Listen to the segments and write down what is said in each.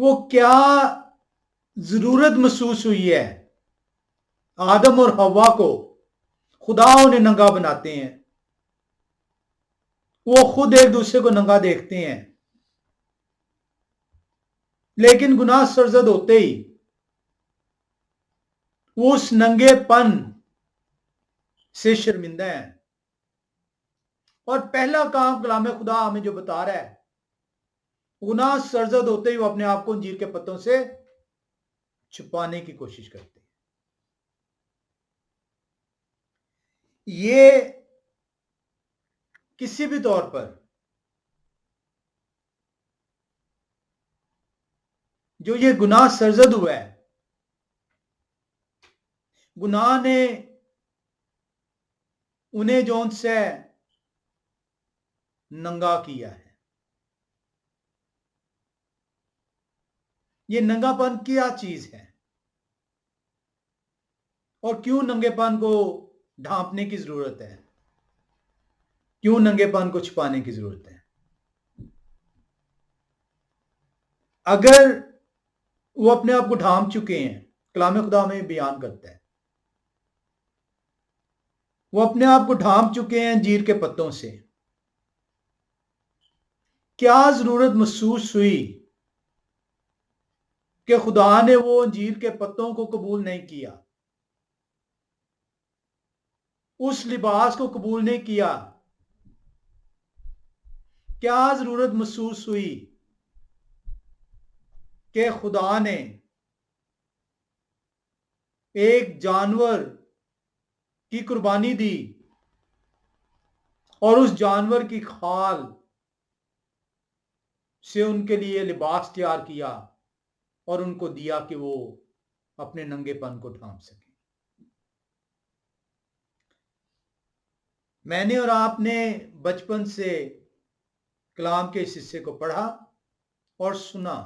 وہ کیا ضرورت محسوس ہوئی ہے آدم اور حوا کو خدا انہیں ننگا بناتے ہیں، وہ خود ایک دوسرے کو ننگا دیکھتے ہیں، لیکن گناہ سرزد ہوتے ہی وہ اس ننگے پن سے شرمندہ ہیں، اور پہلا کام کلام خدا ہمیں جو بتا رہا ہے، گناہ سرزد ہوتے ہی وہ اپنے آپ کو انجیر کے پتوں سے چھپانے کی کوشش کرتے ہیں۔ یہ کسی بھی طور پر جو یہ گناہ سرزد ہوا ہے، گناہ نے انہیں جون سے ننگا کیا ہے۔ یہ ننگا پن کیا چیز ہے اور کیوں ننگے پن کو ڈھانپنے کی ضرورت ہے، کیوں ننگے پن کو چھپانے کی ضرورت ہے؟ اگر وہ اپنے آپ کو ڈھانپ چکے ہیں، کلام خدا میں بیان کرتا ہے، وہ اپنے آپ کو ڈھانپ چکے ہیں انجیر کے پتوں سے، کیا ضرورت محسوس ہوئی کہ خدا نے وہ انجیر کے پتوں کو قبول نہیں کیا، اس لباس کو قبول نہیں کیا؟ کیا ضرورت محسوس ہوئی کہ خدا نے ایک جانور کی قربانی دی اور اس جانور کی کھال سے ان کے لیے لباس تیار کیا اور ان کو دیا کہ وہ اپنے ننگے پن کو ڈھانپ سکیں؟ میں نے اور آپ نے بچپن سے کلام کے اس حصے کو پڑھا اور سنا،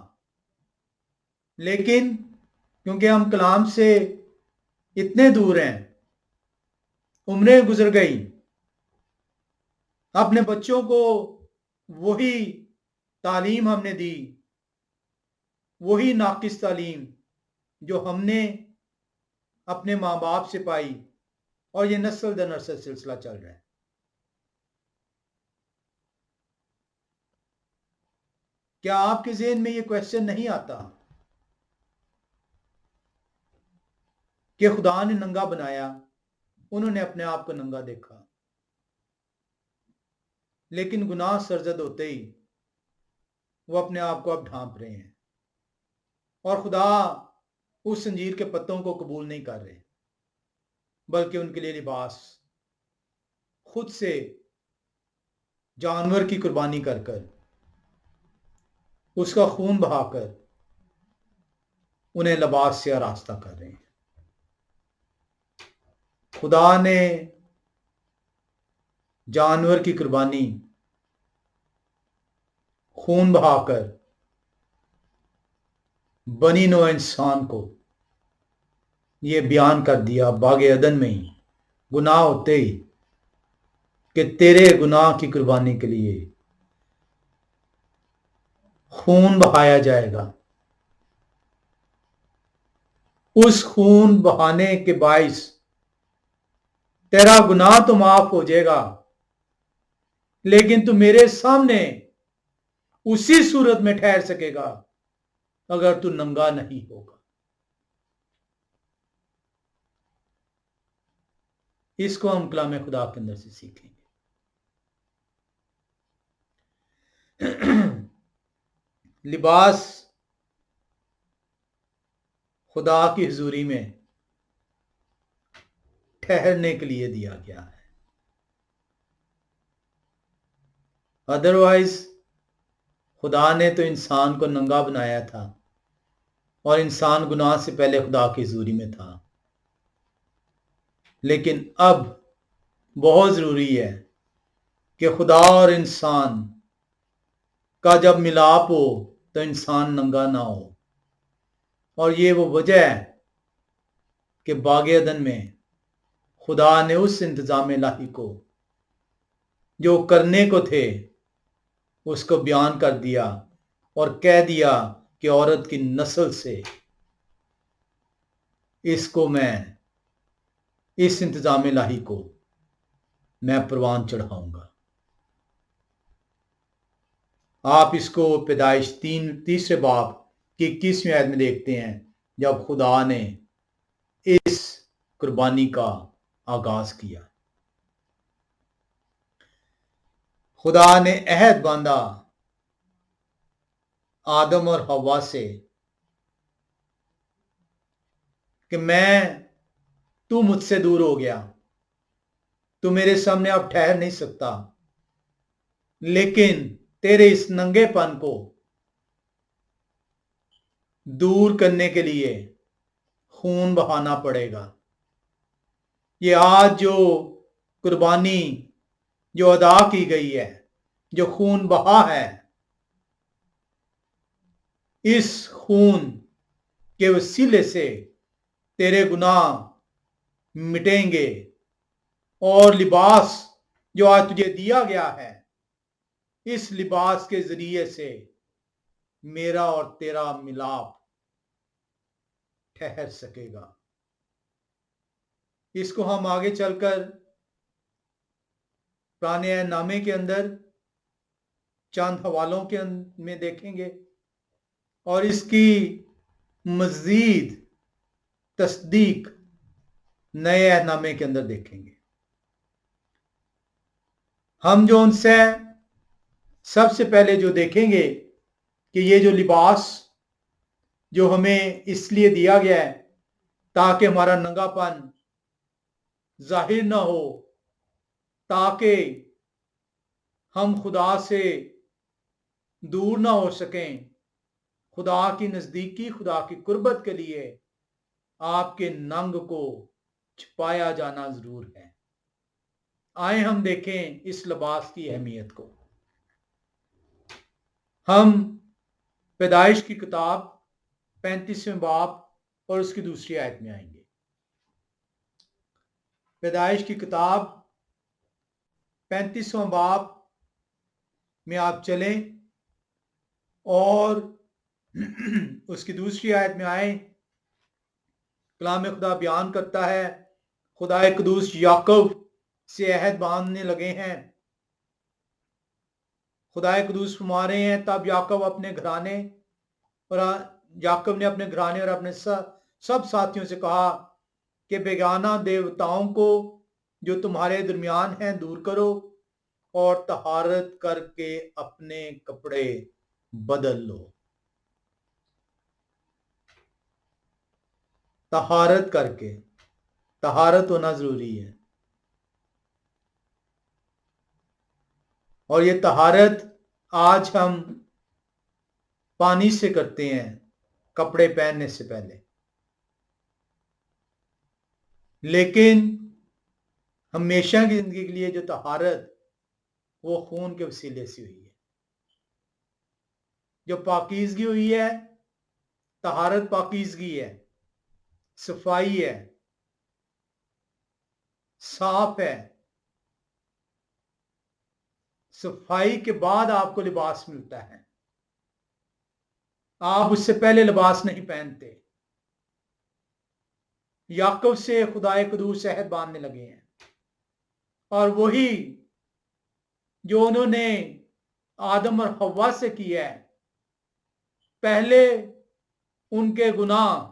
لیکن کیونکہ ہم کلام سے اتنے دور ہیں، عمریں گزر گئی، اپنے بچوں کو وہی تعلیم ہم نے دی، وہی ناقص تعلیم جو ہم نے اپنے ماں باپ سے پائی، اور یہ نسل در نسل سلسلہ چل رہا ہے۔ کیا آپ کے ذہن میں یہ کویسچن نہیں آتا کہ خدا نے ننگا بنایا، انہوں نے اپنے آپ کو ننگا دیکھا، لیکن گناہ سرزد ہوتے ہی وہ اپنے آپ کو اب ڈھانپ رہے ہیں، اور خدا اس انجیر کے پتوں کو قبول نہیں کر رہے، بلکہ ان کے لیے لباس خود سے جانور کی قربانی کر کر، اس کا خون بہا کر انہیں لباس سے آراستہ کر رہے ہیں۔ خدا نے جانور کی قربانی خون بہا کر بنی نوع انسان کو یہ بیان کر دیا باغ عدن میں ہی، گناہ ہوتے ہی، کہ تیرے گناہ کی قربانی کے لیے خون بہایا جائے گا۔ اس خون بہانے کے باعث تیرا گناہ تو معاف ہو جائے گا، لیکن تو میرے سامنے اسی صورت میں ٹھہر سکے گا اگر تو ننگا نہیں ہوگا۔ اس کو ہم کلام خدا کے اندر سے سیکھیں گے۔ لباس خدا کی حضوری میں ٹھہرنے کے لیے دیا گیا ہے، ادروائز خدا نے تو انسان کو ننگا بنایا تھا، اور انسان گناہ سے پہلے خدا کی حضوری میں تھا، لیکن اب بہت ضروری ہے کہ خدا اور انسان کا جب ملاپ ہو تو انسان ننگا نہ ہو، اور یہ وہ وجہ ہے کہ باغ عدن میں خدا نے اس انتظام الہی کو جو کرنے کو تھے اس کو بیان کر دیا اور کہہ دیا کہ عورت کی نسل سے اس کو میں اس انتظام الہی کو میں پروان چڑھاؤں گا۔ آپ اس کو پیدائش تیسرے باب کی 21ویں آیت میں دیکھتے ہیں، جب خدا نے اس قربانی کا آغاز کیا، خدا نے عہد باندھا آدم اور حوا سے کہ تو مجھ سے دور ہو گیا، تو میرے سامنے اب ٹھہر نہیں سکتا، لیکن تیرے اس ننگے پن کو دور کرنے کے لیے خون بہانا پڑے گا۔ یہ آج جو قربانی جو ادا کی گئی ہے، جو خون بہا ہے، اس خون کے وسیلے سے تیرے گناہ مٹیں گے، اور لباس جو آج تجھے دیا گیا ہے، اس لباس کے ذریعے سے میرا اور تیرا ملاپ ٹھہر سکے گا۔ اس کو ہم آگے چل کر پرانے عہد نامے کے اندر چند حوالوں کے میں دیکھیں گے، اور اس کی مزید تصدیق نئے عہد نامے کے اندر دیکھیں گے۔ ہم جو ان سے سب سے پہلے جو دیکھیں گے کہ یہ جو لباس جو ہمیں اس لیے دیا گیا ہے تاکہ ہمارا ننگا پن ظاہر نہ ہو، تاکہ ہم خدا سے دور نہ ہو سکیں، خدا کی نزدیکی، خدا کی قربت کے لیے آپ کے ننگ کو چھپایا جانا ضرور ہے۔ آئیں ہم دیکھیں اس لباس کی اہمیت کو۔ ہم پیدائش کی کتاب 35ویں باب اور اس کی دوسری آیت میں آئیں گے۔ پیدائش کی کتاب 35واں باب میں آپ چلیں اور اس کی دوسری آیت میں آئیں۔ کلام خدا بیان کرتا ہے، خدا قدوس یعقوب سے عہد باندھنے لگے ہیں۔ خدا قدوس فرما رہے ہیں، تب یعقوب نے اپنے گھرانے اور اپنے سب ساتھیوں سے کہا کہ بیگانہ دیوتاؤں کو جو تمہارے درمیان ہیں دور کرو، اور طہارت کر کے اپنے کپڑے بدل لو۔ طہارت کر کے، طہارت ہونا ضروری ہے، اور یہ طہارت آج ہم پانی سے کرتے ہیں کپڑے پہننے سے پہلے، لیکن ہمیشہ کی زندگی کے لیے جو طہارت وہ خون کے وسیلے سے ہوئی ہے۔ جو پاکیزگی ہوئی ہے، طہارت پاکیزگی ہے، صفائی ہے، صاف ہے۔ صفائی کے بعد آپ کو لباس ملتا ہے، آپ اس سے پہلے لباس نہیں پہنتے۔ یعقوب سے خدا قدوس عہد باندھنے لگے ہیں، اور وہی جو انہوں نے آدم اور حوا سے کیا ہے، پہلے ان کے گناہ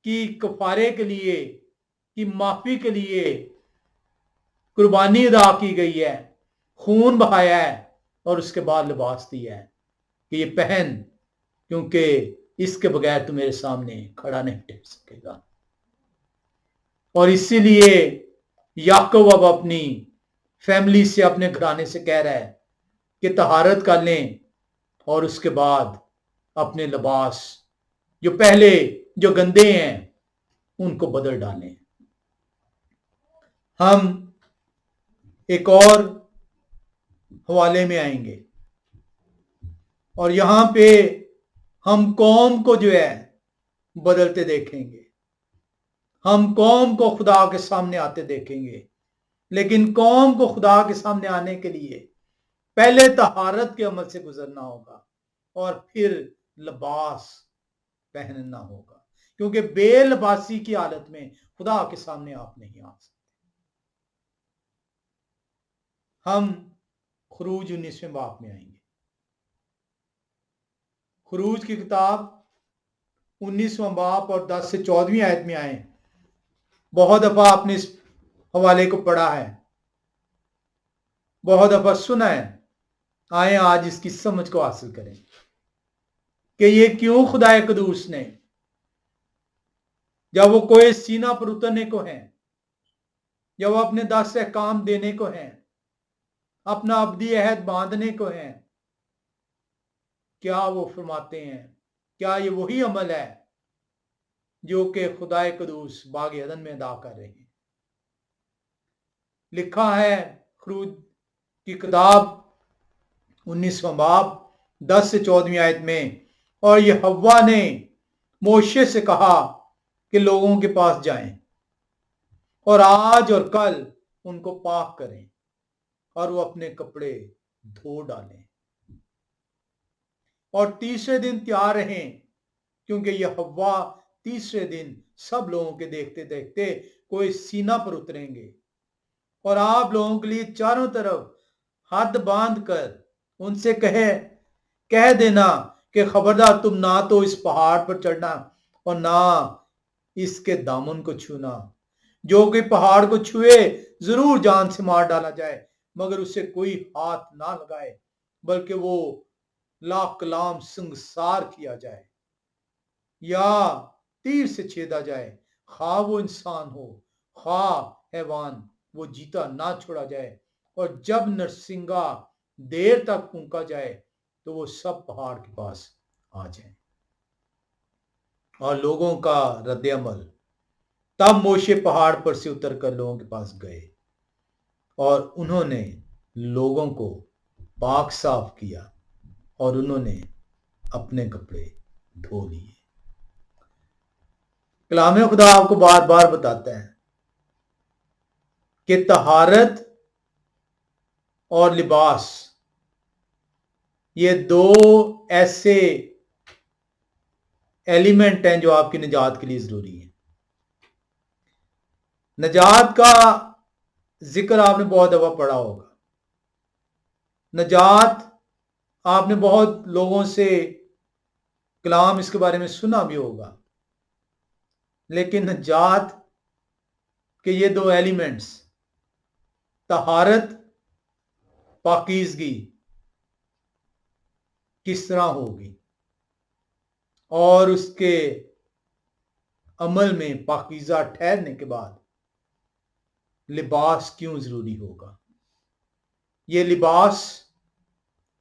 کی کفارے کے لیے، کی معافی کے لیے قربانی ادا کی گئی ہے، خون بہایا ہے، اور اس کے بعد لباس دیا ہے کہ یہ پہن، کیونکہ اس کے بغیر تو میرے سامنے کھڑا نہیں ٹھہر سکے گا۔ اور اسی لیے یعقوب اب اپنی فیملی سے، اپنے گھرانے سے کہہ رہا ہے کہ طہارت کر لیں، اور اس کے بعد اپنے لباس جو پہلے جو گندے ہیں ان کو بدل ڈالیں۔ ہم ایک اور حوالے میں آئیں گے، اور یہاں پہ ہم قوم کو جو ہے بدلتے دیکھیں گے، ہم قوم کو خدا کے سامنے آتے دیکھیں گے، لیکن قوم کو خدا کے سامنے آنے کے لیے پہلے طہارت کے عمل سے گزرنا ہوگا، اور پھر لباس پہننا ہوگا، کیونکہ بے لباسی کی حالت میں خدا کے سامنے آپ نہیں آ سکتے۔ ہم خروج 19ویں باب میں آئیں گے۔ خروج کی کتاب 19واں باب اور 10 سے 14ویں آیت میں آئیں۔ بہت دفعہ آپ نے اس حوالے کو پڑھا ہے، بہت دفعہ سنا ہے۔ آئیں آج اس کی سمجھ کو حاصل کریں کہ یہ کیوں خدا قدوس نے جب وہ کوئی سینہ پر اترنے کو ہیں، جب وہ اپنے 10 احکام دینے کو ہیں، اپنا ابدی عہد باندھنے کو ہیں، کیا وہ فرماتے ہیں؟ کیا یہ وہی عمل ہے جو کہ خدا قدوس باغ عدن میں ادا کر رہے ہیں؟ لکھا ہے خروج کی کتاب 19واں باب 10 سے 14ویں آیت میں، اور یہ حوا نے موشے سے کہا کہ لوگوں کے پاس جائیں اور آج اور کل ان کو پاک کریں اور وہ اپنے کپڑے دھو ڈالیں اور تیسرے دن تیار رہیں، کیونکہ یہ حوا تیسرے دن سب لوگوں کے دیکھتے دیکھتے کوئی سینہ پر اتریں گے، اور آپ لوگوں کے لیے چاروں طرف حد باندھ کر ان سے کہہ دینا کہ خبردار تم نہ تو اس پہاڑ پر چڑھنا اور نہ اس کے دامن کو چھونا، جو کہ پہاڑ کو چھوئے ضرور جان سے مار ڈالا جائے، مگر اسے کوئی ہاتھ نہ لگائے، بلکہ وہ لاکھ کلام سنگسار کیا جائے یا تیر سے چھیدا جائے، خواہ وہ انسان ہو خواہ حیوان، وہ جیتا نہ چھوڑا جائے، اور جب نرسنگا دیر تک پھونکا جائے تو وہ سب پہاڑ کے پاس آ جائیں۔ اور لوگوں کا رد عمل۔ تب موشے پہاڑ پر سے اتر کر لوگوں کے پاس گئے اور انہوں نے لوگوں کو پاک صاف کیا اور انہوں نے اپنے کپڑے دھو لیے۔ کلام خدا آپ کو بار بار بتاتا ہے کہ طہارت اور لباس یہ دو ایسے ایلیمنٹ ہیں جو آپ کی نجات کے لیے ضروری ہیں۔ نجات کا ذکر آپ نے بہت دفعہ پڑھا ہوگا، نجات آپ نے بہت لوگوں سے کلام اس کے بارے میں سنا بھی ہوگا، لیکن نجات کے یہ دو ایلیمنٹس طہارت پاکیزگی کس طرح ہوگی اور اس کے عمل میں پاکیزہ ٹھہرنے کے بعد لباس کیوں ضروری ہوگا۔ یہ لباس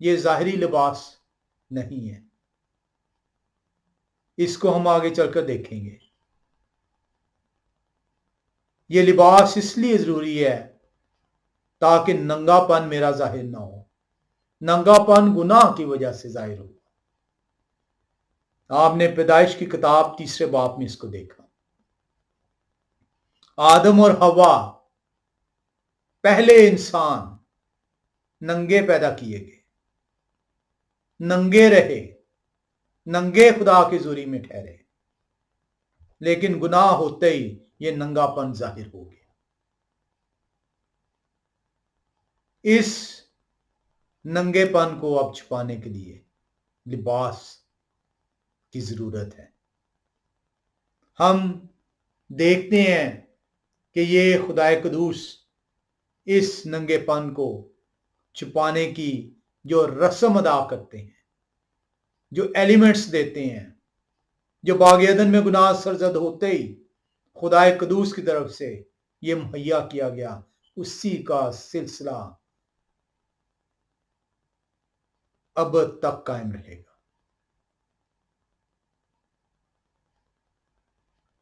یہ ظاہری لباس نہیں ہے، اس کو ہم آگے چل کر دیکھیں گے۔ یہ لباس اس لیے ضروری ہے تاکہ ننگا پن میرا ظاہر نہ ہو، ننگا پن گناہ کی وجہ سے ظاہر ہو۔ آپ نے پیدائش کی کتاب 3 باب میں اس کو دیکھا۔ آدم اور حوا پہلے انسان ننگے پیدا کیے گئے، ننگے رہے، ننگے خدا کی حضوری میں ٹھہرے، لیکن گناہ ہوتے ہی یہ ننگا پن ظاہر ہو گیا۔ اس ننگے پن کو اب چھپانے کے لیے لباس کی ضرورت ہے۔ ہم دیکھتے ہیں کہ یہ خدا قدوس اس ننگے پن کو چھپانے کی جو رسم ادا کرتے ہیں، جو ایلیمنٹس دیتے ہیں، جو باغ عدن میں گناہ سرزد ہوتے ہی خدا قدوس کی طرف سے یہ مہیا کیا گیا، اسی کا سلسلہ اب تک قائم رہے گا۔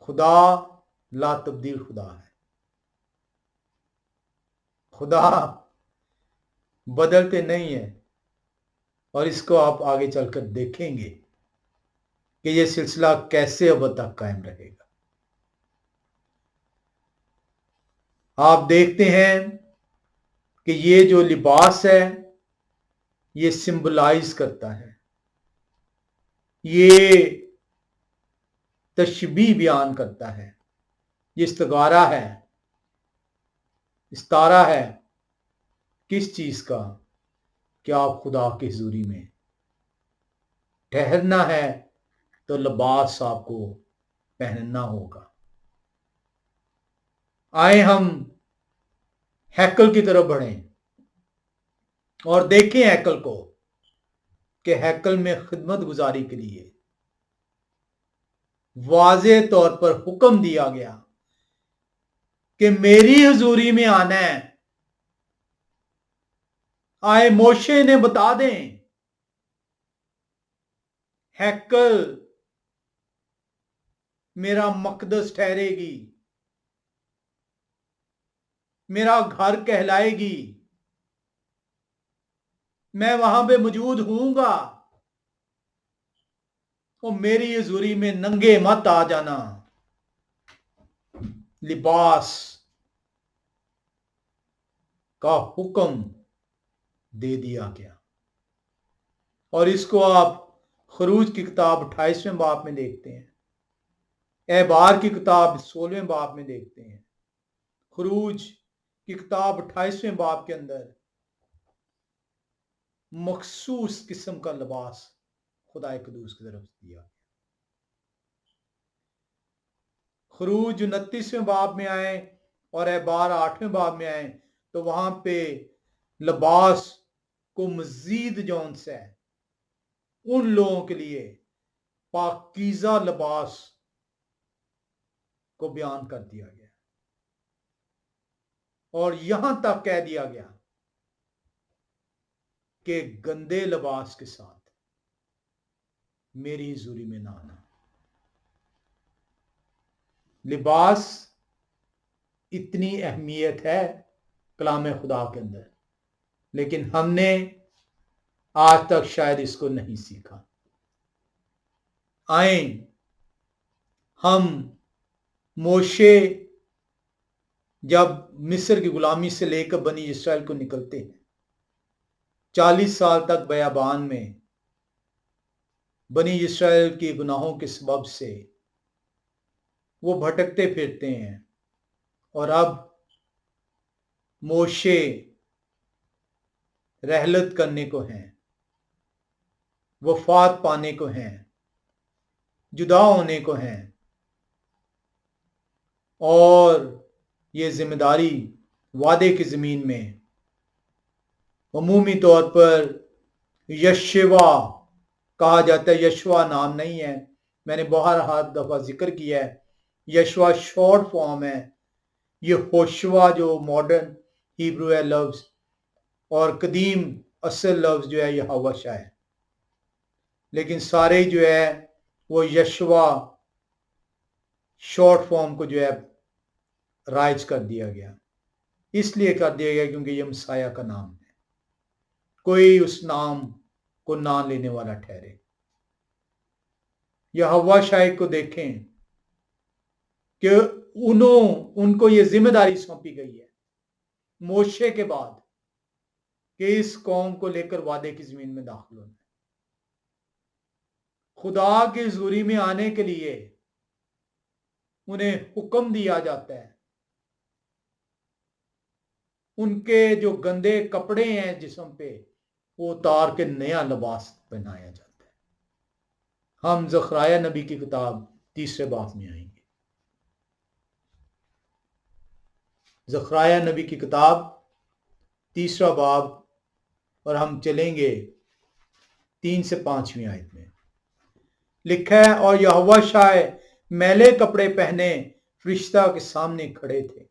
خدا لا تبدیل خدا ہے، خدا بدلتے نہیں ہیں، اور اس کو آپ آگے چل کر دیکھیں گے کہ یہ سلسلہ کیسے اب تک قائم رہے گا۔ آپ دیکھتے ہیں کہ یہ جو لباس ہے یہ سمبلائز کرتا ہے یہ تشبیہ بیان کرتا ہے، یہ استعارہ ہے، استعارہ ہے کس چیز کا؟ کہ آپ خدا کی حضوری میں ٹھہرنا ہے تو لباس آپ کو پہننا ہوگا۔ آئے ہم ہیکل کی طرف بڑھیں اور دیکھیں ہیکل کو کہ ہیکل میں خدمت گزاری کے لیے واضح طور پر حکم دیا گیا کہ میری حضوری میں آنا ہے۔ آئے موشے نے بتا دیں ہیکل میرا مقدس ٹھہرے گی، میرا گھر کہلائے گی، میں وہاں پہ موجود ہوں گا، اور میری حضوری میں ننگے مت آ جانا۔ لباس کا حکم دے دیا گیا، اور اس کو آپ خروج کی کتاب 28ویں باب میں دیکھتے ہیں، اعبار کی کتاب 16ویں باب میں دیکھتے ہیں، خروج کی کتاب 28ویں باب کے اندر مخصوص قسم کا لباس خدا قدوس کی طرف سے دیا۔ خروج 29ویں باب میں آئے اور اعبار 8ویں باب میں آئے تو وہاں پہ لباس کو مزید جون سے ہے ان لوگوں کے لیے پاکیزہ لباس کو بیان کر دیا گیا، اور یہاں تک کہہ دیا گیا کہ گندے لباس کے ساتھ میری حضوری میں نہ آنا۔ لباس اتنی اہمیت ہے کلام خدا کے اندر، لیکن ہم نے آج تک شاید اس کو نہیں سیکھا۔ آئیں ہم موشے جب مصر کی غلامی سے لے کر بنی اسرائیل کو نکلتے ہیں، 40 سال تک بیابان میں بنی اسرائیل کی گناہوں کے سبب سے وہ بھٹکتے پھرتے ہیں، اور اب موشے رحلت کرنے کو ہیں، وفات پانے کو ہیں، جدا ہونے کو ہیں، اور یہ ذمہ داری وعدے کی زمین میں عمومی طور پر یشوا کہا جاتا ہے۔ یشوا نام نہیں ہے، میں نے بہت دفعہ ذکر کیا ہے، یشوا شارٹ فارم ہے۔ یہ ہوشوا جو ماڈرن ہیبرو ہے لفظ، اور قدیم اصل لفظ جو ہے یہ ہوشا ہے، لیکن سارے جو ہے وہ یشوا شارٹ فارم کو جو ہے رائج کر دیا گیا، اس لیے کر دیا گیا کیونکہ یہ مسیح کا نام ہے، کوئی اس نام کو نہ لینے والا ٹھہرے۔ یہوہ شاہد کو دیکھیں کہ ان کو یہ ذمہ داری سونپی گئی ہے موشے کے بعد کہ اس قوم کو لے کر وعدے کی زمین میں داخل ہونا ہے۔ خدا کی حضوری میں آنے کے لیے انہیں حکم دیا جاتا ہے، ان کے جو گندے کپڑے ہیں جسم پہ وہ اتار کے نیا لباس پہنایا جاتا ہے۔ ہم زکریا نبی کی کتاب 3 باب میں آئیں گے، زکریا نبی کی کتاب 3 باب، اور ہم چلیں گے 3 سے 5ویں آیت میں۔ لکھا ہے، اور یہوہ شاہ میلے کپڑے پہنے فرشتہ کے سامنے کھڑے تھے،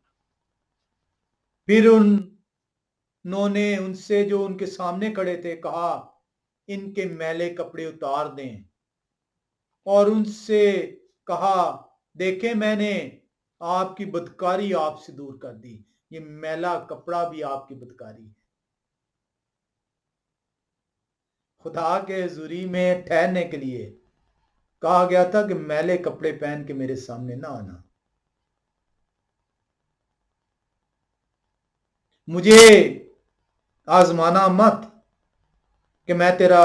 پھر انہوں نے ان سے جو ان کے سامنے کھڑے تھے کہا ان کے میلے کپڑے اتار دیں، اور ان سے کہا دیکھیں میں نے آپ کی بدکاری آپ سے دور کر دی۔ یہ میلا کپڑا بھی آپ کی بدکاری ہے۔ خدا کے حضوری میں ٹھہرنے کے لیے کہا گیا تھا کہ میلے کپڑے پہن کے میرے سامنے نہ آنا، مجھے آزمانا مت کہ میں تیرا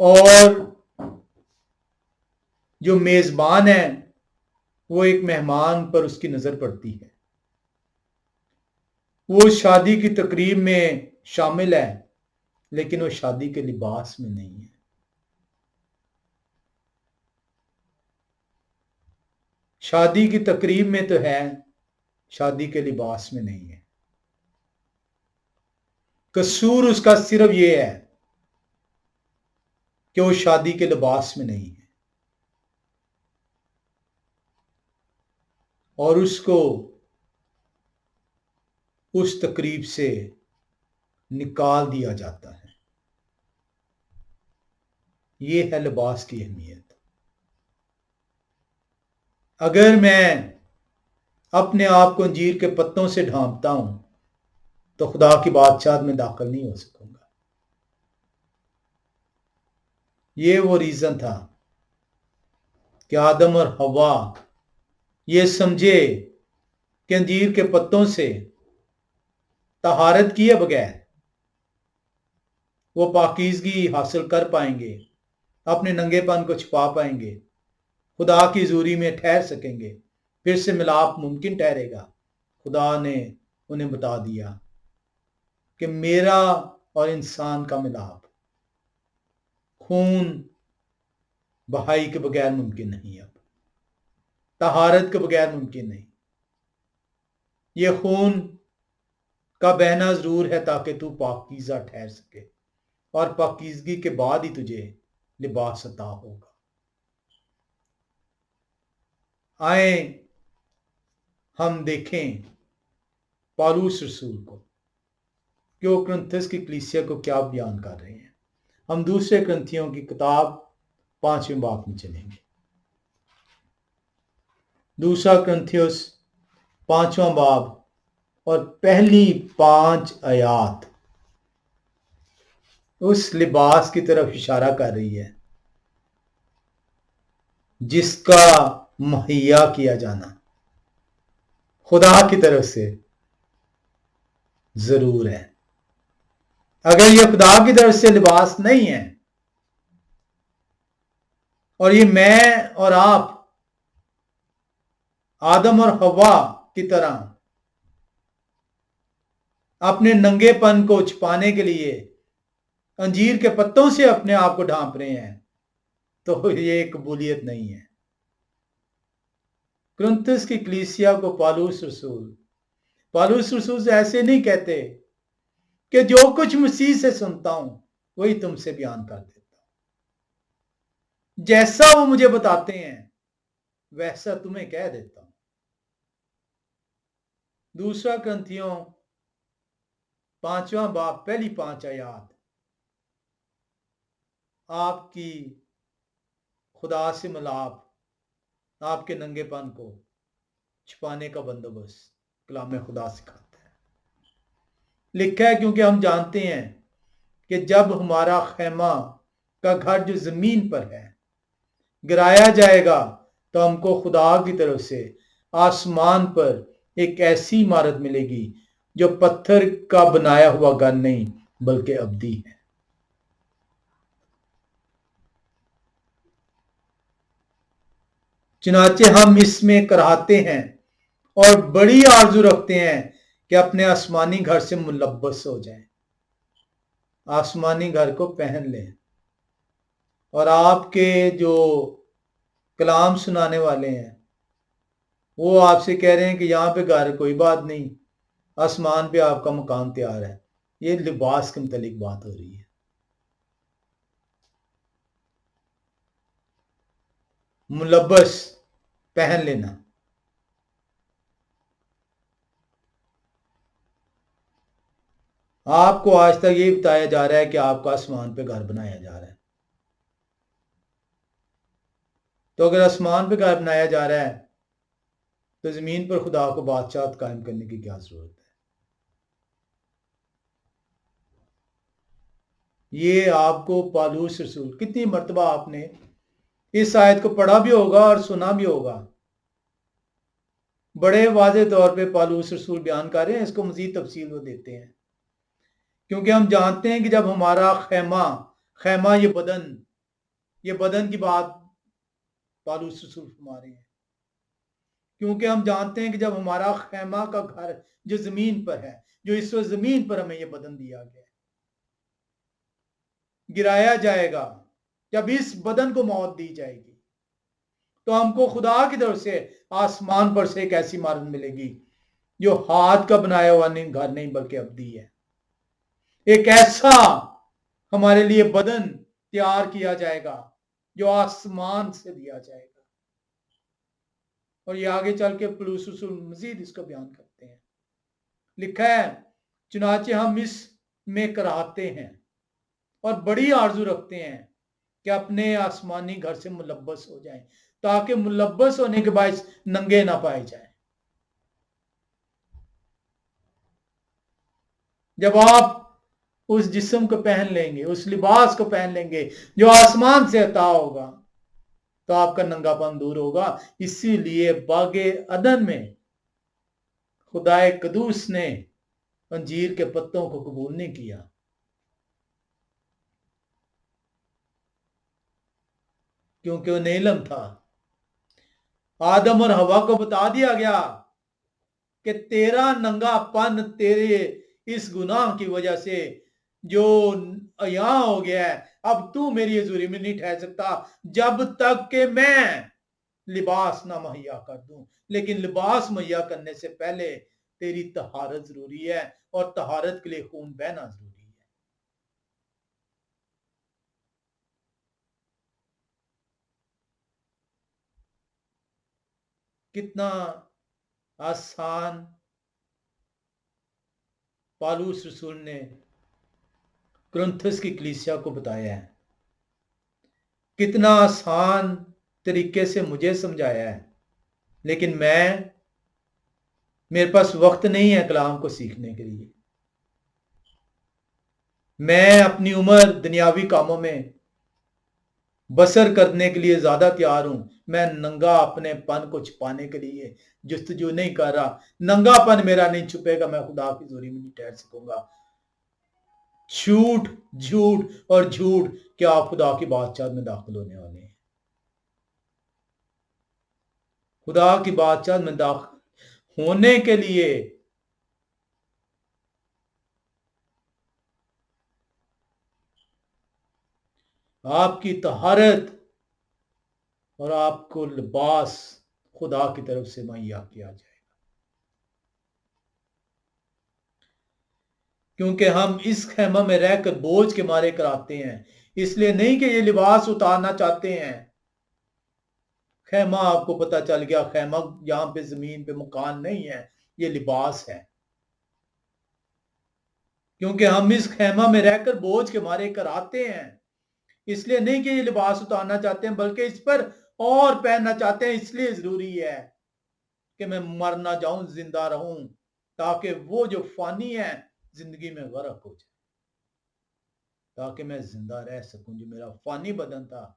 اور جو میزبان ہے وہ ایک مہمان پر اس کی نظر پڑتی ہے، وہ شادی کی تقریب میں شامل ہے لیکن وہ شادی کے لباس میں نہیں ہے۔ شادی کی تقریب میں تو ہے، شادی کے لباس میں نہیں ہے۔ قصور اس کا صرف یہ ہے کہ وہ شادی کے لباس میں نہیں ہے، اور اس کو اس تقریب سے نکال دیا جاتا ہے۔ یہ ہے لباس کی اہمیت۔ اگر میں اپنے آپ کو انجیر کے پتوں سے ڈھانپتا ہوں تو خدا کی بادشاہت میں داخل نہیں ہو سکوں گا۔ یہ وہ ریزن تھا کہ آدم اور حوا یہ سمجھے کہ انجیر کے پتوں سے طہارت کیے بغیر وہ پاکیزگی حاصل کر پائیں گے، اپنے ننگے پن کو چھپا پائیں گے، خدا کی حضوری میں ٹھہر سکیں گے، پھر سے ملاپ ممکن ٹھہرے گا۔ خدا نے انہیں بتا دیا کہ میرا اور انسان کا ملاپ خون بہائی کے بغیر ممکن نہیں، اب طہارت کے بغیر ممکن نہیں۔ یہ خون کا بہنا ضرور ہے تاکہ تو پاکیزہ ٹھہر سکے، اور پاکیزگی کے بعد ہی تجھے لباس عطا ہوگا۔ آئیں ہم دیکھیں پالوس رسول کو کہ وہ کرنتھس کی کلیسیا کو کیا بیان کر رہے ہیں۔ ہم دوسرے کرنتھیوں کی کتاب 5ویں باب میں چلیں گے۔ دوسرا کرنتھیوس 5واں باب اور پہلی 5 آیات اس لباس کی طرف اشارہ کر رہی ہے جس کا مہیا کیا جانا خدا کی طرف سے ضرور ہے۔ اگر یہ خدا کی طرف سے لباس نہیں ہے اور یہ میں اور آپ آدم اور حوا کی طرح اپنے ننگے پن کو چھپانے کے لیے انجیر کے پتوں سے اپنے آپ کو ڈھانپ رہے ہیں تو یہ قبولیت نہیں ہے۔ کرنتھس کی کلیسیا کو پالوس رسول ایسے نہیں کہتے کہ جو کچھ مسیح سے سنتا ہوں وہی تم سے بیان کر دیتا ہوں، جیسا وہ مجھے بتاتے ہیں ویسا تمہیں کہہ دیتا ہوں۔ دوسرا کرنتھیوں 5واں باب پہلی 5 آیات آپ کی خدا سے ملاپ، آپ کے ننگے پن کو چھپانے کا بندوبست کلام خدا سکھاتا ہے۔ لکھا ہے کیونکہ ہم جانتے ہیں کہ جب ہمارا خیمہ کا گھر جو زمین پر ہے گرایا جائے گا تو ہم کو خدا کی طرف سے آسمان پر ایک ایسی عمارت ملے گی جو پتھر کا بنایا ہوا گھر نہیں بلکہ ابدی ہے۔ چنانچہ ہم اس میں کراہتے ہیں اور بڑی آرزو رکھتے ہیں کہ اپنے آسمانی گھر سے ملبس ہو جائیں، آسمانی گھر کو پہن لیں۔ اور آپ کے جو کلام سنانے والے ہیں وہ آپ سے کہہ رہے ہیں کہ یہاں پہ گھر کوئی بات نہیں، آسمان پہ آپ کا مکان تیار ہے۔ یہ لباس کے متعلق بات ہو رہی ہے۔ ملبس پہن لینا۔ آپ کو آج تک یہ بتایا جا رہا ہے کہ آپ کا آسمان پہ گھر بنایا جا رہا ہے، تو اگر آسمان پہ گھر بنایا جا رہا ہے تو زمین پر خدا کو بادشاہت قائم کرنے کی کیا ضرورت ہے؟ یہ آپ کو پالوس رسول کتنی مرتبہ آپ نے اس آیت کو پڑھا بھی ہوگا اور سنا بھی ہوگا، بڑے واضح طور پہ پالوس رسول بیان کر رہے ہیں، اس کو مزید تفصیل وہ دیتے ہیں، کیونکہ ہم جانتے ہیں کہ جب ہمارا خیمہ یہ بدن کی بات پالوس رسول فرما رہے ہیں، کیونکہ ہم جانتے ہیں کہ جب ہمارا خیمہ کا گھر جو زمین پر ہے، جو اس وقت زمین پر ہمیں یہ بدن دیا گیا ہے، گرایا جائے گا، جب اس بدن کو موت دی جائے گی تو ہم کو خدا کی طرف سے آسمان پر سے ایک ایسی عمارت ملے گی جو ہاتھ کا بنایا ہوا نہیں گھر نہیں بلکہ ابدی ہے۔ ایک ایسا ہمارے لیے بدن تیار کیا جائے گا جو آسمان سے دیا جائے گا، اور یہ آگے چل کے پولس رسول مزید اس کو بیان کرتے ہیں۔ لکھا ہے چنانچہ ہم اس میں کراہتے ہیں اور بڑی آرزو رکھتے ہیں کہ اپنے آسمانی گھر سے ملبس ہو جائیں، تاکہ ملبس ہونے کے باعث ننگے نہ پائے جائیں۔ جب آپ اس جسم کو پہن لیں گے، اس لباس کو پہن لیں گے جو آسمان سے عطا ہوگا، تو آپ کا ننگا پن دور ہوگا۔ اسی لیے باغ عدن میں خدا قدوس نے انجیر کے پتوں کو قبول نہیں کیا، کیونکہ وہ نیلم تھا۔ آدم اور حوا کو بتا دیا گیا کہ تیرا ننگا پن تیرے اس گناہ کی وجہ سے جو عیاں ہو گیا ہے، اب تو میری حضوری میں نہیں ٹھہر سکتا جب تک کہ میں لباس نہ مہیا کر دوں۔ لیکن لباس مہیا کرنے سے پہلے تیری طہارت ضروری ہے، اور طہارت کے لیے خون بہنا ضروری ہے۔ کتنا آسان پالوس رسول نے کرنتھس کی کلیسیا کو بتایا ہے، کتنا آسان طریقے سے مجھے سمجھایا ہے، لیکن میرے پاس وقت نہیں ہے کلام کو سیکھنے کے لیے۔ میں اپنی عمر دنیاوی کاموں میں بسر کرنے کے لیے زیادہ تیار ہوں۔ میں ننگا اپنے پن کو چھپانے کے لیے جستجو نہیں کر رہا۔ ننگا پن میرا نہیں چھپے گا، میں خدا کی حضوری میں نہیں ٹھہر سکوں گا۔ جھوٹ اور جھوٹ کیا آپ خدا کی بادشاہت میں داخل ہونے والے ہیں؟ خدا کی بادشاہت میں داخل ہونے کے لیے آپ کی طہارت اور آپ کو لباس خدا کی طرف سے مہیا کیا جائے گا، کیونکہ ہم اس خیمہ میں رہ کر بوجھ کے مارے کراتے ہیں، اس لیے نہیں کہ یہ لباس اتارنا چاہتے ہیں۔ خیمہ آپ کو پتہ چل گیا، خیمہ یہاں پہ زمین پہ مکان نہیں ہے، یہ لباس ہے، کیونکہ ہم اس خیمہ میں رہ کر بوجھ کے مارے کراتے ہیں۔ اس لیے نہیں کہ یہ لباس اتارنا چاہتے ہیں، بلکہ اس پر اور پہننا چاہتے ہیں۔ اس لیے ضروری ہے کہ میں مر نہ جاؤں، زندہ رہوں، تاکہ وہ جو فانی ہے زندگی میں غرق ہو جائے، تاکہ میں زندہ رہ سکوں۔ جو میرا فانی بدن تھا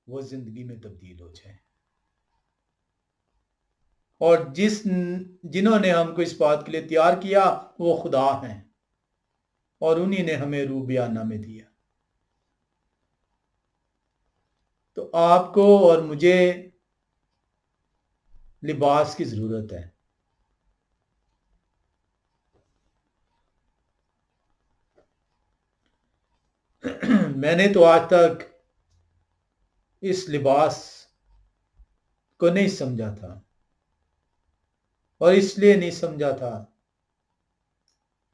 وہ زندگی میں تبدیل ہو جائے۔ اور جنہوں نے ہم کو اس بات کے لیے تیار کیا وہ خدا ہیں، اور انہی نے ہمیں روح بیان نامے دیا۔ تو آپ کو اور مجھے لباس کی ضرورت ہے۔ میں نے تو آج تک اس لباس کو نہیں سمجھا تھا، اور اس لیے نہیں سمجھا تھا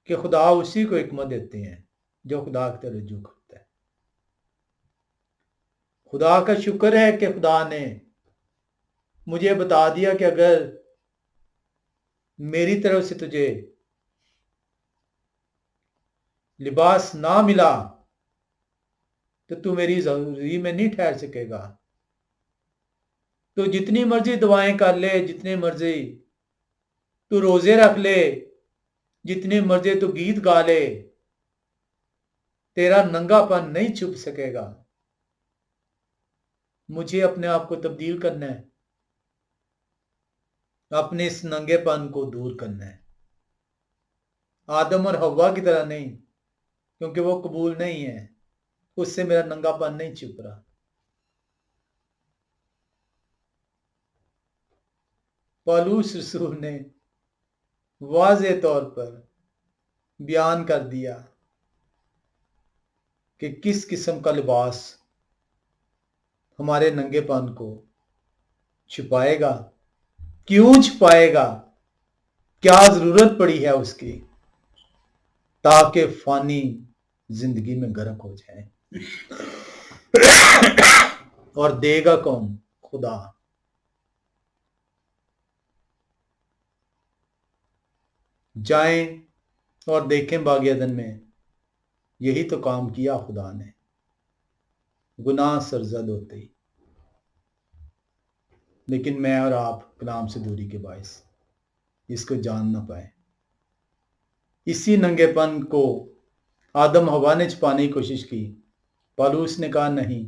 کہ خدا اسی کو حکمت دیتے ہیں جو خدا کی طرف رجوع کرتا ہے۔ خدا کا شکر ہے کہ خدا نے مجھے بتا دیا کہ اگر میری طرف سے تجھے لباس نہ ملا تو میری ضروری میں نہیں ٹھہر سکے گا۔ تو جتنی مرضی دعائیں کر لے، جتنے مرضی تو روزے رکھ لے، جتنے مرضی تو گیت گا لے، تیرا ننگا پن نہیں چھپ سکے گا۔ مجھے اپنے آپ کو تبدیل کرنا ہے، اپنے اس ننگے پن کو دور کرنا ہے۔ آدم اور حوا کی طرح نہیں، کیونکہ وہ قبول نہیں ہے۔ اس سے میرا ننگاپن نہیں چھپ رہا. پالوس رسول نے واضح طور پر بیان کر دیا کہ کس قسم کا لباس ہمارے ننگے پن کو چھپائے گا، کیوں چھپائے گا، کیا ضرورت پڑی ہے اس کی، تاکہ فانی زندگی میں غرق ہو جائے. اور دے گا کون؟ خدا. جائیں اور دیکھیں باغ عدن میں یہی تو کام کیا خدا نے، گناہ سرزد ہوتے ہی. لیکن میں اور آپ کلام سے دوری کے باعث اس کو جان نہ پائے. اسی ننگے پن کو آدم حوا نے چھپانے کی کوشش کی. پالوس نے کہا نہیں،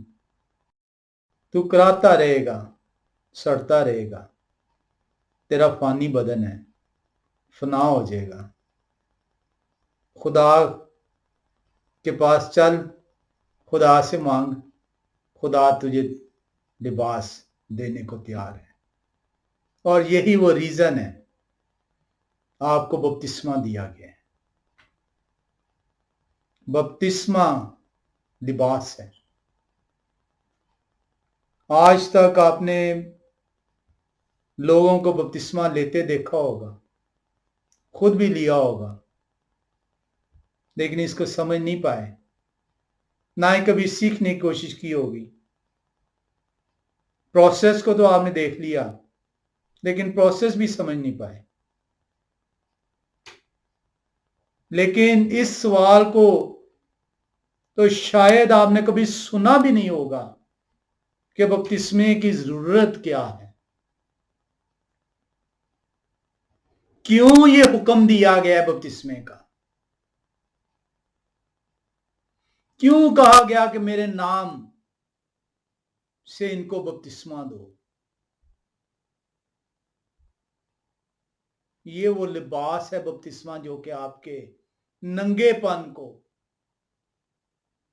تو کراتا رہے گا، سڑتا رہے گا، تیرا فانی بدن ہے، فنا ہو جائے گا. خدا کے پاس چل، خدا سے مانگ، خدا تجھے لباس دینے کو تیار ہے. اور یہی وہ ریزن ہے آپ کو بپتسمہ دیا گیا ہے. بپتسمہ لباس ہے. آج تک آپ نے لوگوں کو بپتسمہ لیتے دیکھا ہوگا، خود بھی لیا ہوگا، لیکن اس کو سمجھ نہیں پائے، نہ ہی کبھی سیکھنے کی کوشش کی ہوگی. پروسیس کو تو آپ نے دیکھ لیا، لیکن پروسیس بھی سمجھ نہیں پائے. لیکن اس سوال کو تو شاید آپ نے کبھی سنا بھی نہیں ہوگا کہ بپتسمے کی ضرورت کیا ہے، کیوں یہ حکم دیا گیا ہے بپتسمے کا، کیوں کہا گیا کہ میرے نام سے ان کو بپتسمہ دو. یہ وہ لباس ہے بپتسمہ جو کہ آپ کے ننگے پن کو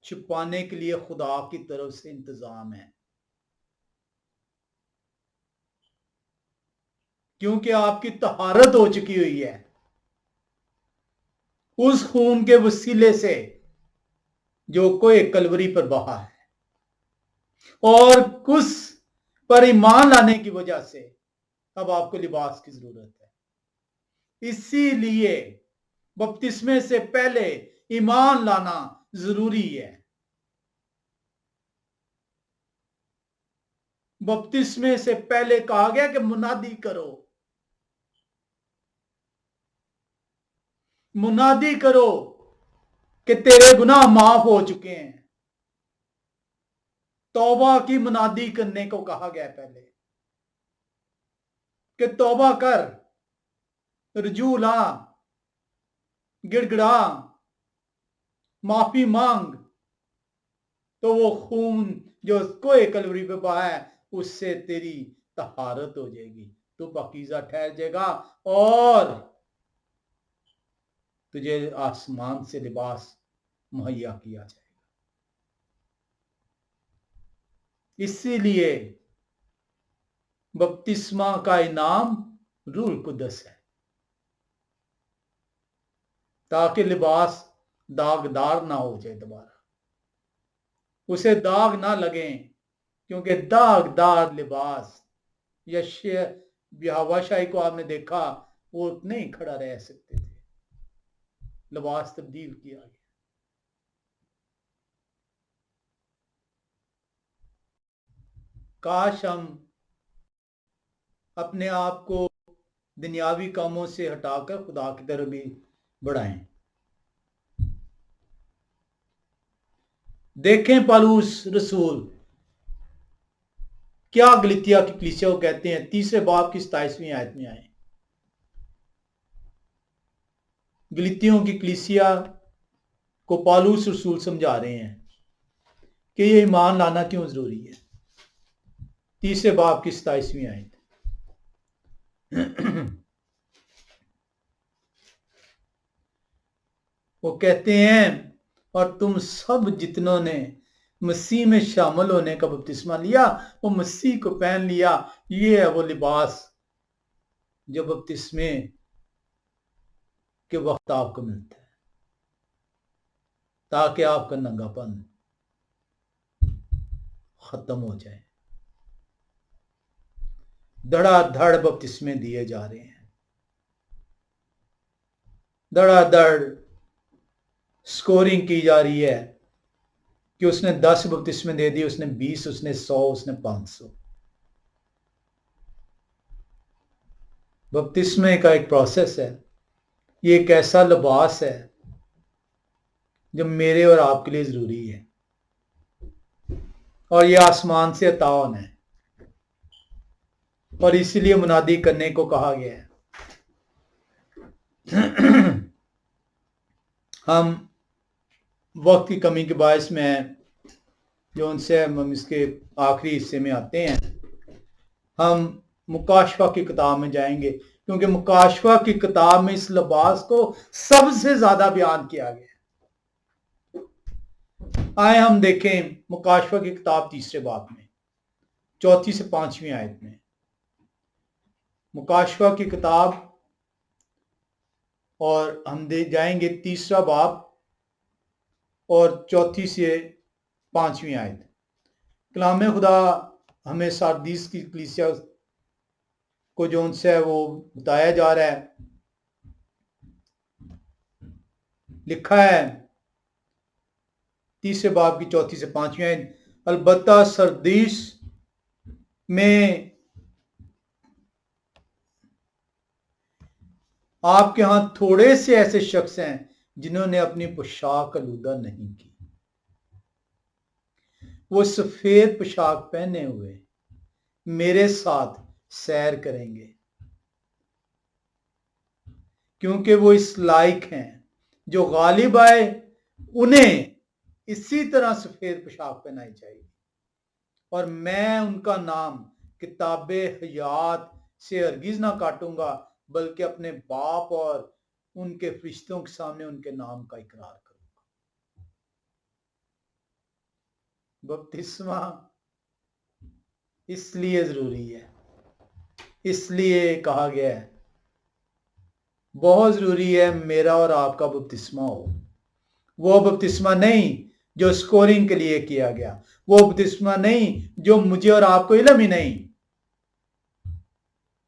چھپانے کے لیے خدا کی طرف سے انتظام ہے. کیونکہ آپ کی طہارت ہو چکی ہوئی ہے اس خون کے وسیلے سے جو کوئی کلوری پر بہا ہے، اور کس پر ایمان لانے کی وجہ سے اب آپ کو لباس کی ضرورت ہے. اسی لیے بپتسمے سے پہلے ایمان لانا ضروری ہے. بپتسمے سے پہلے کہا گیا کہ منادی کرو، منادی کرو کہ تیرے گناہ معاف ہو چکے ہیں. توبہ کی منادی کرنے کو کہا گیا پہلے کہ توبہ کر، رجوع لا، گڑ گڑا، معافی مانگ، تو وہ خون جو کوئی کلوری پہ بہا ہے اس سے تیری طہارت ہو جائے گی، تو پاکیزہ ٹھہر جائے گا، اور تجھے آسمان سے لباس مہیا کیا جائے گا. اسی لیے بپتسمہ کا انعام روح القدس ہے، تاکہ لباس داغدار نہ ہو جائے، دوبارہ اسے داغ نہ لگیں. کیونکہ داغدار لباس یا شاہی کو آپ نے دیکھا وہ نہیں کھڑا رہ سکتے تھے، لباس تبدیل کیا گیا. کاش ہم اپنے آپ کو دنیاوی کاموں سے ہٹا کر خدا کی طرف بھی بڑھائیں. دیکھیں پالوس رسول کیا گلتیا کی کلیسیا کو کہتے ہیں. 3 باب کی 27ویں آیت میں آئے. گلتیوں کی کلیسیا کو پالوس رسول سمجھا رہے ہیں کہ یہ ایمان لانا کیوں ضروری ہے. 3 باب کی 27ویں آیت. وہ کہتے ہیں اور تم سب جتنوں نے مسیح میں شامل ہونے کا بپتسمہ لیا، وہ مسیح کو پہن لیا. یہ ہے وہ لباس جو بپتسمے کے وقت آپ کو ملتا ہے، تاکہ آپ کا ننگا پن ختم ہو جائے. دھڑا دھڑ بپتسمے دیے جا رہے ہیں، دھڑا دھڑ سکورنگ کی جا رہی ہے کہ اس نے 10 بپتسمے دے دی، اس نے 20، اس نے 100، اس نے 500. بپتسمے کا ایک پروسیس ہے. یہ ایک ایسا لباس ہے جو میرے اور آپ کے لیے ضروری ہے، اور یہ آسمان سے عطا ہونا ہے، اور اسی لیے منادی کرنے کو کہا گیا ہے. ہم وقت کی کمی کے باعث میں جو ان سے ہم اس کے آخری حصے میں آتے ہیں، ہم مکاشفہ کی کتاب میں جائیں گے، کیونکہ مکاشفہ کی کتاب میں اس لباس کو سب سے زیادہ بیان کیا گیا ہے. آئے ہم دیکھیں مکاشفہ کی کتاب 3 باب میں 4 سے 5 آیت میں. مکاشفہ کی کتاب، اور ہم جائیں گے 3 باب اور 4 سے 5 آیت. کلام خدا ہمیں ساردیس کی کلیسیا کو جو ان سے ہے وہ بتایا جا رہا ہے. لکھا ہے 3 باب کی 4 سے 5 آیت، البتہ سردیس میں آپ کے ہاں تھوڑے سے ایسے شخص ہیں جنہوں نے اپنی پوشاک آلودہ نہیں کی. وہ سفید پوشاک پہنے ہوئے میرے ساتھ سیر کریں گے، کیونکہ وہ اس لائق ہیں. جو غالب آئے انہیں اسی طرح سفید پوشاک پہنائی جائے گی، اور میں ان کا نام کتاب حیات سے ہرگز نہ کاٹوں گا، بلکہ اپنے باپ اور ان کے فرشتوں کے سامنے ان کے نام کا اقرار کروں گا. بپتسمہ اس لیے ضروری ہے، اس لیے کہا گیا ہے بہت ضروری ہے میرا اور آپ کا بپتسمہ ہو. وہ بپتسمہ نہیں جو سکورنگ کے لیے کیا گیا، وہ بپتسمہ نہیں جو مجھے اور آپ کو علم ہی نہیں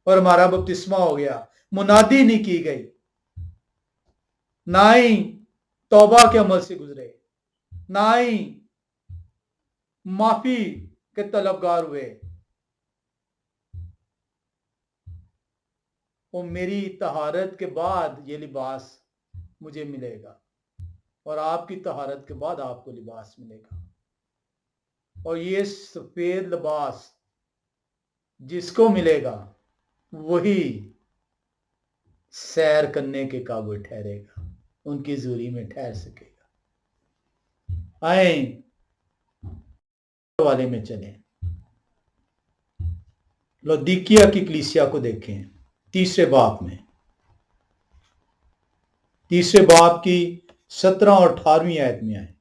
اور ہمارا بپتسمہ ہو گیا، منادی نہیں کی گئی، نہ ہی توبہ کے عمل سے گزرے، نہ ہی معافی کے طلبگار ہوئے. اور میری طہارت کے بعد یہ لباس مجھے ملے گا، اور آپ کی طہارت کے بعد آپ کو لباس ملے گا. اور یہ سفید لباس جس کو ملے گا وہی سیر کرنے کے قابل ٹھہرے گا، ان کی زوری میں ٹھہر سکے گا. آئیں والے میں چلیں، لودیکیا کی کلیسیا کو دیکھیں 3 باب میں، 3 باب کی 17 اور 18 آیت میں آئیں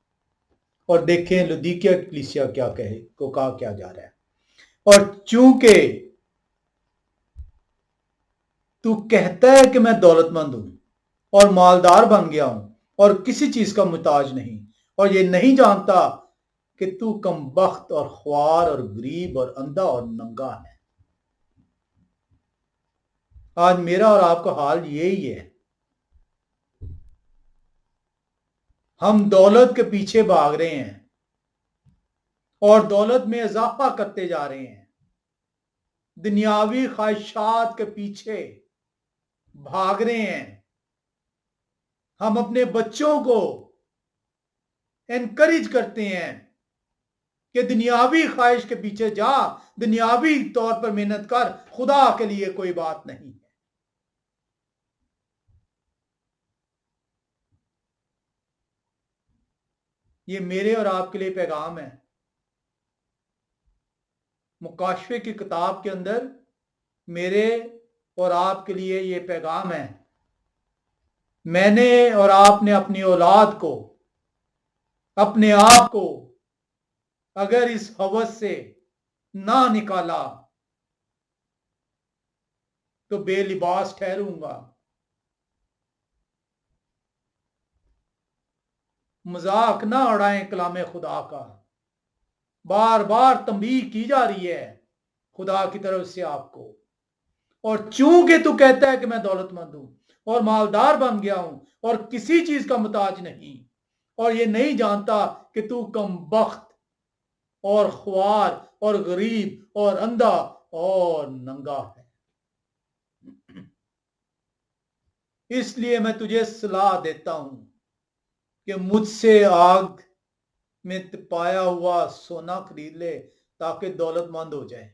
اور دیکھیں لودیکیا کی کلیسیا کیا کہا کیا جا رہا ہے. اور چونکہ تو کہتا ہے کہ میں دولت مند ہوں اور مالدار بن گیا ہوں اور کسی چیز کا محتاج نہیں، اور یہ نہیں جانتا کہ تو کم بخت اور خوار اور غریب اور اندھا اور ننگا ہے. آج میرا اور آپ کا حال یہی ہے. ہم دولت کے پیچھے بھاگ رہے ہیں اور دولت میں اضافہ کرتے جا رہے ہیں، دنیاوی خواہشات کے پیچھے بھاگ رہے ہیں. ہم اپنے بچوں کو انکریج کرتے ہیں کہ دنیاوی خواہش کے پیچھے جا، دنیاوی طور پر محنت کر، خدا کے لیے کوئی بات نہیں ہے. یہ میرے اور آپ کے لیے پیغام ہے. مکاشفے کی کتاب کے اندر میرے اور آپ کے لیے یہ پیغام ہے. میں نے اور آپ نے اپنی اولاد کو، اپنے آپ کو اگر اس ہوس سے نہ نکالا تو بے لباس ٹھہروں گا. مذاق نہ اڑائیں کلام خدا کا. بار بار تنبیہ کی جا رہی ہے خدا کی طرف سے آپ کو. اور چونکہ تو کہتا ہے کہ میں دولت مند ہوں اور مالدار بن گیا ہوں اور کسی چیز کا محتاج نہیں، اور یہ نہیں جانتا کہ تو کم بخت اور خوار اور غریب اور اندھا اور ننگا ہے. اس لیے میں تجھے صلاح دیتا ہوں کہ مجھ سے آگ میں تپایا ہوا سونا خرید لے تاکہ دولت مند ہو جائے،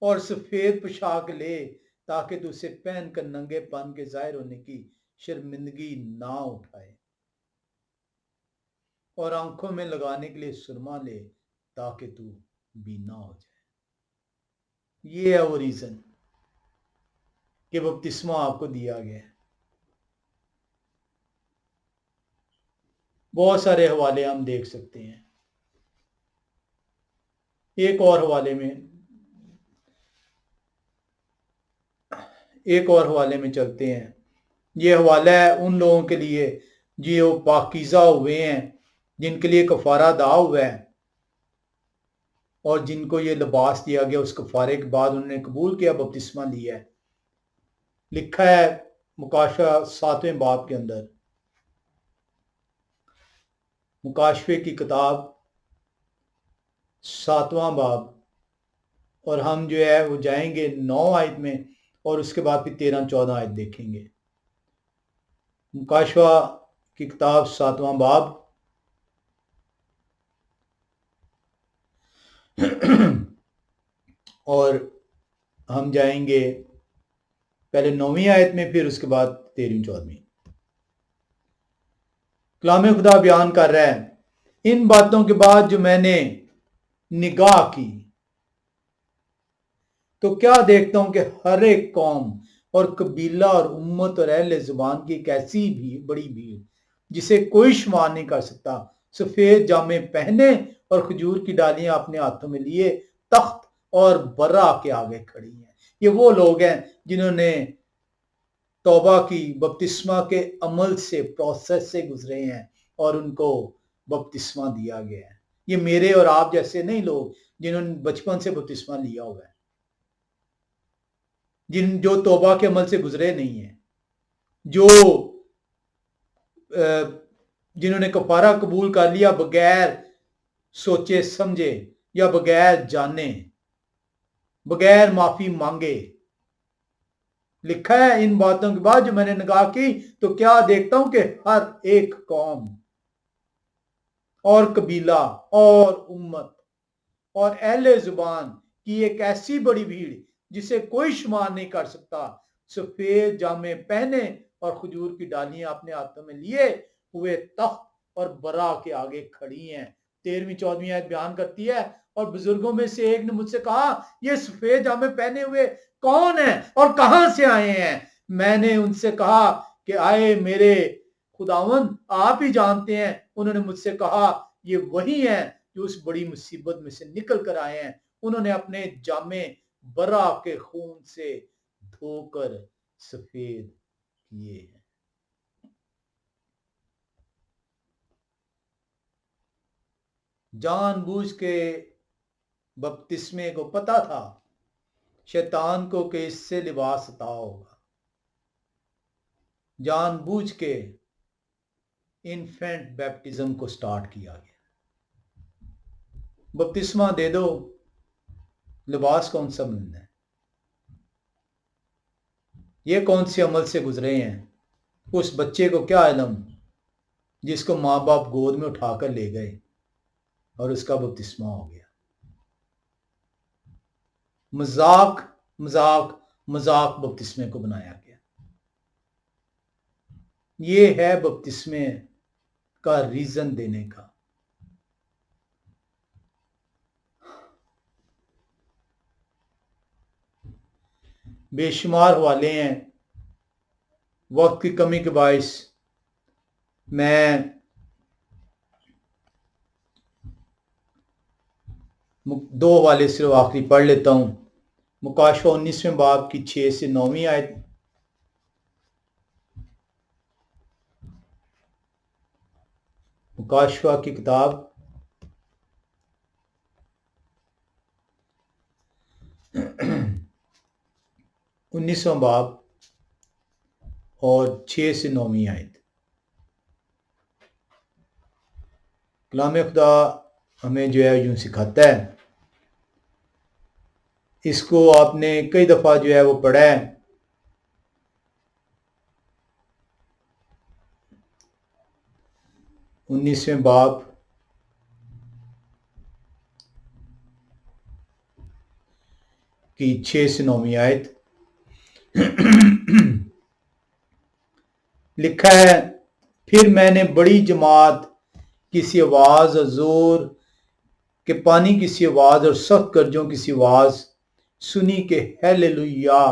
اور سفید پوشاک لے تاکہ تو اسے پہن کر ننگے پن کے ظاہر ہونے کی شرمندگی نہ اٹھائے، اور آنکھوں میں لگانے کے لیے سرما لے تاکہ تو بینا ہو جائے. یہ ہے وہ ریزن کہ بپتسمہ آپ کو دیا گیا ہے. بہت سارے حوالے ہم دیکھ سکتے ہیں. ایک اور حوالے میں چلتے ہیں. یہ حوالہ ہے ان لوگوں کے لیے جو پاکیزہ ہوئے ہیں، جن کے لیے کفارہ ادا ہوا ہے، اور جن کو یہ لباس دیا گیا. اس کفارے کے بعد انہوں نے قبول کیا، بپتسمہ لیا ہے. لکھا ہے مکاشفہ 7ویں باب کے اندر، مکاشفے کی کتاب 7واں باب، اور ہم جو ہے وہ جائیں گے 9 آیت میں، اور اس کے بعد پھر 13-14 آیت دیکھیں گے. مکاشفہ کی کتاب 7واں باب اور ہم جائیں گے پہلے 9ویں آیت میں، پھر اس کے بعد 13-14. کلام خدا بیان کر رہا ہے، ان باتوں کے بعد جو میں نے نگاہ کی تو کیا دیکھتا ہوں کہ ہر ایک قوم اور قبیلہ اور امت اور اہل زبان کی ایک ایسی بھی بڑی بھیڑ جسے کوئی شمار نہیں کر سکتا، سفید جامے پہنے اور کھجور کی ڈالیاں اپنے ہاتھوں میں لیے تخت اور برا کے آگے کھڑی ہیں. یہ وہ لوگ ہیں جنہوں نے توبہ کی، بپتسمہ کے عمل سے، پروسیس سے گزرے ہیں، اور ان کو بپتسمہ دیا گیا ہے. یہ میرے اور آپ جیسے نہیں لوگ جنہوں نے بچپن سے بپتسمہ لیا ہوا ہے، جو توبہ کے عمل سے گزرے نہیں ہیں، جنہوں نے کفارہ قبول کر لیا بغیر سوچے سمجھے یا بغیر جانے، بغیر معافی مانگے. لکھا ہے ان باتوں کے بعد جو میں نے نگاہ کی تو کیا دیکھتا ہوں کہ ہر ایک قوم اور قبیلہ اور امت اور اہل زبان کی ایک ایسی بڑی بھیڑ جسے کوئی شمار نہیں کر سکتا، سفید جامے پہنے اور کھجور کی ڈالیاں اپنے ہاتھوں میں لیے ہوئے تخت اور برا کے آگے کھڑی ہیں. 13ویں-14ویں آیت بیان کرتی ہے، اور بزرگوں میں سے ایک نے مجھ سے کہا، یہ سفید جامے پہنے ہوئے کون ہیں اور کہاں سے آئے ہیں؟ میں نے ان سے کہا کہ آئے میرے خداوند، آپ ہی جانتے ہیں. انہوں نے مجھ سے کہا، یہ وہی ہیں جو اس بڑی مصیبت میں سے نکل کر آئے ہیں. انہوں نے اپنے جامے برا کے خون سے دھو کر سفید کیے ہیں. جان بوجھ کے بپتسمے کو پتا تھا شیطان کو کہ اس سے لباس عطا ہوگا. جان بوجھ کے انفینٹ بیپٹزم کو سٹارٹ کیا گیا. بپتسمہ دے دو، لباس کون سا ملنا ہے؟ یہ کون سے عمل سے گزرے ہیں؟ اس بچے کو کیا علم جس کو ماں باپ گود میں اٹھا کر لے گئے اور اس کا بپتسمہ ہو گیا. مذاق مذاق مذاق بپتسمے کو بنایا گیا. یہ ہے بپتسمے کا ریزن دینے کا. بے شمار حوالے ہیں، وقت کی کمی کے باعث میں دو حوالے صرف آخری پڑھ لیتا ہوں۔ مکاشفہ 19ویں باب کی 6 سے 9ویں آیت۔ مکاشفہ کی کتاب 19واں باب اور 6 سے 9ویں آیت۔ کلام خدا ہمیں جو ہے یوں سکھاتا ہے، اس کو آپ نے کئی دفعہ جو ہے وہ پڑھا ہے۔ 19ویں باب کی 6 سے 9ویں آیت لکھا ہے، پھر میں نے بڑی جماعت کسی آواز اور زور کہ پانی کسی آواز اور سخت گرجوں کسی آواز سنی کہ ہیلیلویا،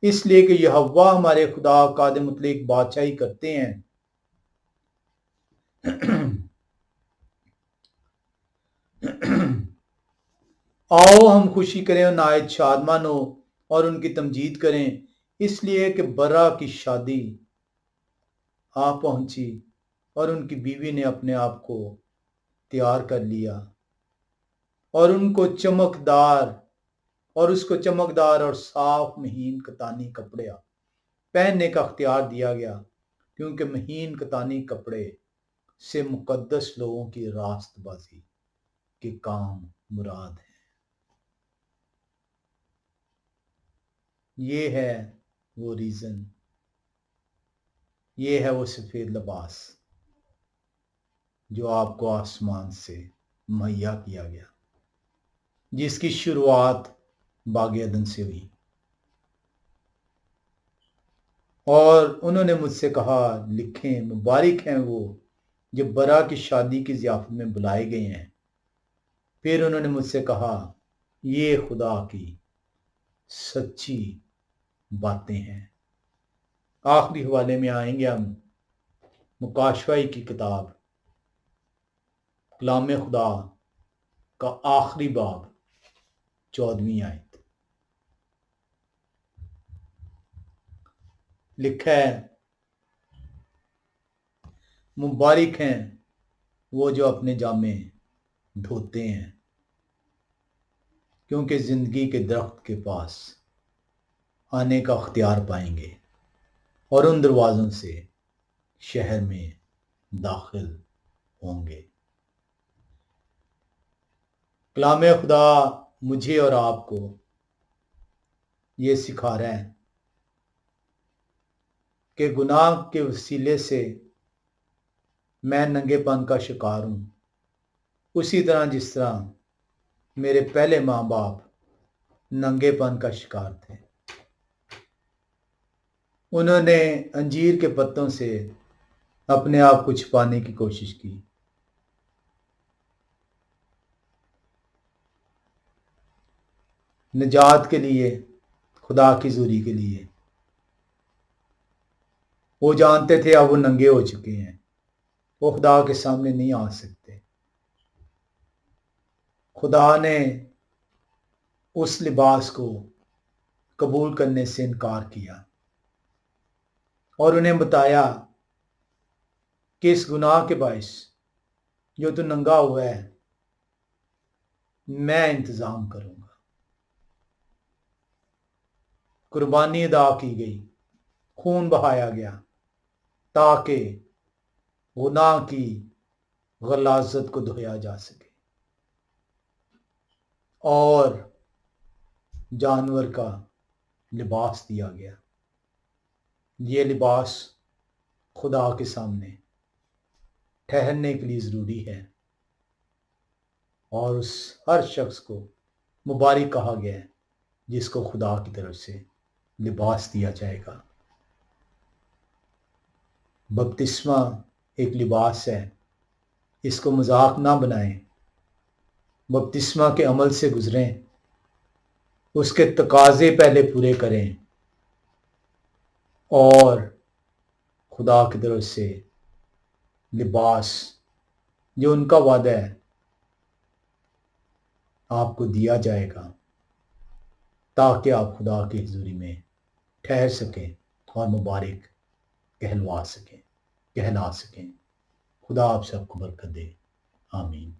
اس لیے کہ یہوہ ہمارے خدا قادر مطلق بادشاہی کرتے ہیں۔ آؤ ہم خوشی کریں اور نہایت شادمان ہو اور ان کی تمجید کریں، اس لیے کہ برا کی شادی آ پہنچی اور ان کی بیوی نے اپنے آپ کو تیار کر لیا، اور ان کو چمکدار اور صاف مہین کتانی کپڑے پہننے کا اختیار دیا گیا، کیونکہ مہین کتانی کپڑے سے مقدس لوگوں کی راست بازی کے کام مراد ہیں۔ یہ ہے وہ ریزن، یہ ہے وہ سفید لباس جو آپ کو آسمان سے مہیا کیا گیا، جس کی شروعات باغ عدن سے ہوئی۔ اور انہوں نے مجھ سے کہا، لکھیں مبارک ہیں وہ جو برا کی شادی کی ضیافت میں بلائے گئے ہیں۔ پھر انہوں نے مجھ سے کہا، یہ خدا کی سچی باتیں ہیں۔ آخری حوالے میں آئیں گے ہم، مکاشفہ کی کتاب کلام خدا کا آخری باب 14ویں آیت۔ لکھا ہے، مبارک ہیں وہ جو اپنے جامے دھوتے ہیں، کیونکہ زندگی کے درخت کے پاس آنے کا اختیار پائیں گے اور ان دروازوں سے شہر میں داخل ہوں گے۔ کلام خدا مجھے اور آپ کو یہ سکھا رہا ہے کہ گناہ کے وسیلے سے میں ننگے پن کا شکار ہوں، اسی طرح جس طرح میرے پہلے ماں باپ ننگے پن کا شکار تھے۔ انہوں نے انجیر کے پتوں سے اپنے آپ کو چھپانے کی کوشش کی۔ نجات کے لیے، خدا کی حضوری کے لیے وہ جانتے تھے اب وہ ننگے ہو چکے ہیں، وہ خدا کے سامنے نہیں آ سکتے۔ خدا نے اس لباس کو قبول کرنے سے انکار کیا اور انہیں بتایا کہ اس گناہ کے باعث جو تو ننگا ہوا ہے میں انتظام کروں گا۔ قربانی ادا کی گئی، خون بہایا گیا تاکہ گناہ کی غلاظت کو دھویا جا سکے، اور جانور کا لباس دیا گیا۔ یہ لباس خدا کے سامنے ٹھہرنے کے لیے ضروری ہے، اور اس ہر شخص کو مبارک کہا گیا ہے جس کو خدا کی طرف سے لباس دیا جائے گا۔ بپتسمہ ایک لباس ہے، اس کو مذاق نہ بنائیں۔ بپتسمہ کے عمل سے گزریں، اس کے تقاضے پہلے پورے کریں، اور خدا کی طرف سے لباس جو ان کا وعدہ ہے آپ کو دیا جائے گا تاکہ آپ خدا کی حضوری میں ٹھہر سکیں اور مبارک کہلا سکیں. خدا آپ سب کو برکت دے. آمین.